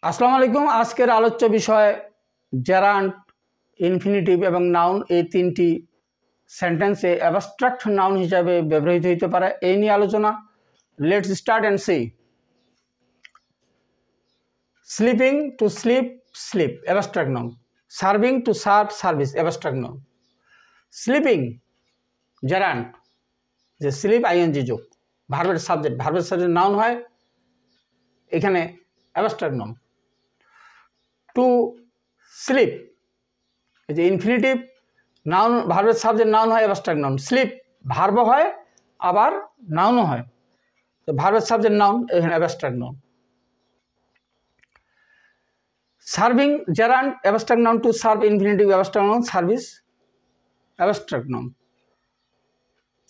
আসসালামু আলাইকুম। আজকের আলোচ্য বিষয় জেরান্ড, ইনফিনিটিভ এবং নাউন এই তিনটি সেন্টেন্সে অ্যাবস্ট্রাক্ট নাউন হিসাবে ব্যবহৃত হতে পারে এই নিয়ে আলোচনা। Let's start and see. Sleeping to sleep, sleep abstract noun. Serving to serve, service abstract noun. Sleeping gerund, যে স্লিপ আইএনজি যোগ, ভার্বের সাবজেক্ট নাউন হয়, এখানে অ্যাবস্ট্রাক্ট নাউন। টু স্লিপ, এই যে ইনফিনিটিভ নাউন, ভার্বের সাবজেক্ট নাউন হয়, অ্যাবস্ট্রাক্ট নাউন। স্লিপ ভার্ব হয় আবার নাউনও হয়, তো ভার্বের সাবজেক্ট নাউন, এখানে abstract noun. Serving gerund abstract noun, to serve infinitive abstract noun, service abstract noun.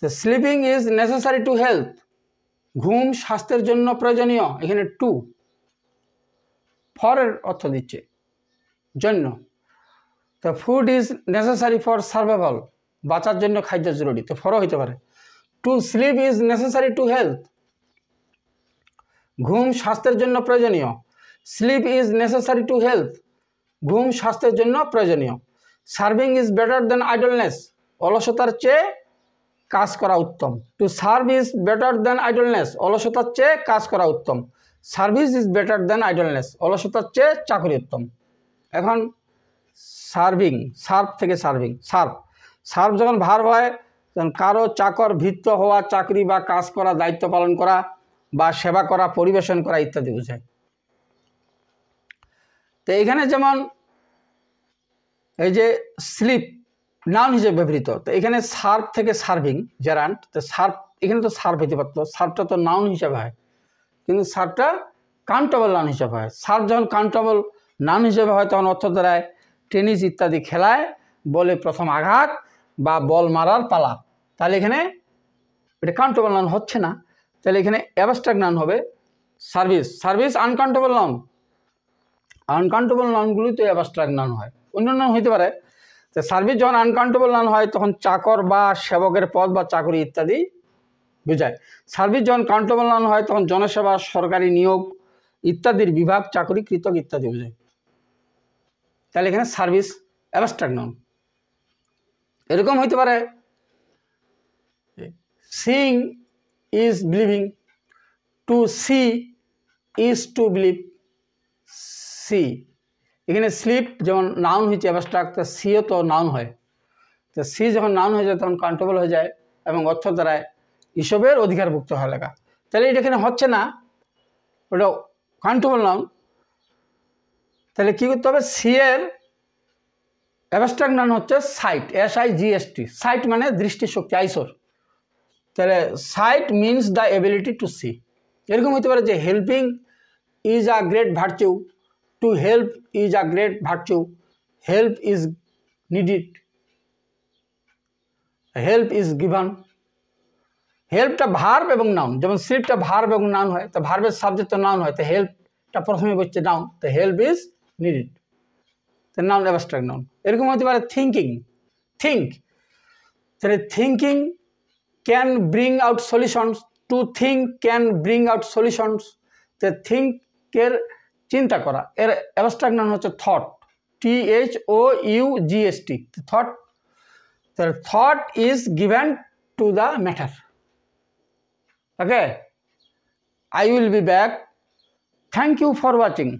তো sleeping is necessary to health, ঘুম স্বাস্থ্যের জন্য প্রয়োজনীয়, এখানে টু ফরের অর্থ দিচ্ছে জন্য। তো food is necessary for survival, বাঁচার জন্য খাদ্য জরুরি, তো ফরও হতে পারে। To sleep is necessary to health, ঘুম স্বাস্থ্যের জন্য প্রয়োজনীয়। Sleep is necessary to health, ঘুম স্বাস্থ্যের জন্য প্রয়োজনীয়। Serving is better than idleness, অলসতার চেয়ে কাজ করা উত্তম। To serve is better than idleness, অলসতার চেয়ে কাজ করা উত্তম। Service is better than idleness, অলসতার চেয়ে চাকরি উত্তম। এখন সার্ভিং, সার্ভ থেকে সার্ভিং, সার্ভ, সার্ভ যখন ভার্ব হয় তখন কারো চাকর, ভৃত্য হওয়া, চাকরি বা কাজ করা, দায়িত্ব পালন করা বা সেবা করা, পরিবেশন করা ইত্যাদি বোঝায়। তো এখানে যেমন এই যে স্লিপ নাউন হিসেবে ব্যবহৃত, তো এখানে সার্ভ থেকে সার্ভিং জেরান্ড, তো সার্ভ এখানে তো সার্ভ হতে পারতো, সার্ভটা তো নাউন হিসাবে হয়, কিন্তু সার্ভটা কাউন্টেবল নাউন হিসাবে হয়। সার্ভ যখন কাউন্টেবল নাউন হিসেবে হয় তখন অর্থ দাঁড়ায় টেনিস ইত্যাদি খেলায় বলে প্রথম আঘাত বা বল মারার পালা, তাহলে এখানে এটা কাউন্টেবল নাউন হচ্ছে না, তাহলে এখানে অ্যাবস্ট্রাক্ট নাউন হবে service. Service uncountable noun, uncountable নাউনগুলি তো অ্যাবস্ট্রাক্ট নাউন হয়, অন্য নাউন হইতে পারে। তো সার্ভিস যখন আনকাউন্টেবল নাউন হয় তখন চাকর বা সেবকের পদ বা চাকরি ইত্যাদি বোঝায়। সার্ভিস যখন কাউন্টেবল নাউন হয় তখন জনসেবা, সরকারি নিয়োগ ইত্যাদির বিভাগ, চাকরি, কৃতক ইত্যাদি বোঝায়। তাহলে এখানে সার্ভিস অ্যাবস্ট্রাক্ট নাউন। এরকম হইতে পারে seeing is believing, to see is to believe. See, এখানে স্লিপ যেমন নাউন হয়েছে অ্যাবস্ট্রাক্ট, তো সিও তো নাউন হয়, তো সি যখন নাউন হয়ে যায় তখন কাউন্টেবল হয়ে যায় এবং অর্থ দ্বারায় এসবের অধিকারভুক্ত হয় লেখা। তাহলে এটা এখানে হচ্ছে না, ওটা কাউন্টেবল নাউন। তাহলে কী করতে হবে, সি এর অ্যাবস্ট্রাক্ট নাউন হচ্ছে সাইট, SIGHT, সাইট মানে দৃষ্টিশক্তি, আইসোর। তাহলে sight means the ability to see. এরকম হতে পারে যে helping is a great virtue, to help is a great virtue, help is needed, help is given. হেল্পটা ভার্ব এবং নাউন, যেমন স্লিপটা ভার্ব এবং নাউন হয়, তো ভার্বের সাবজেক্ট তো নাউন হয়, তো হেল্পটা প্রথমে বলছে নাউন, তো হেল্প ইজ নিডিড, তো নাউন অ্যাবস্ট্রাক্ট নাউন। এরকম হতে পারে থিঙ্কিং, থিঙ্ক, তাহলে thinking can bring out solutions, to think can bring out solutions, তো থিঙ্কের চিন্তা করা, এর অ্যাবস্ট্রাক্ট নাউন হচ্ছে থট, THOUGHT, থট। তাহলে thought is given to the matter. Okay, I will be back. Thank you for watching.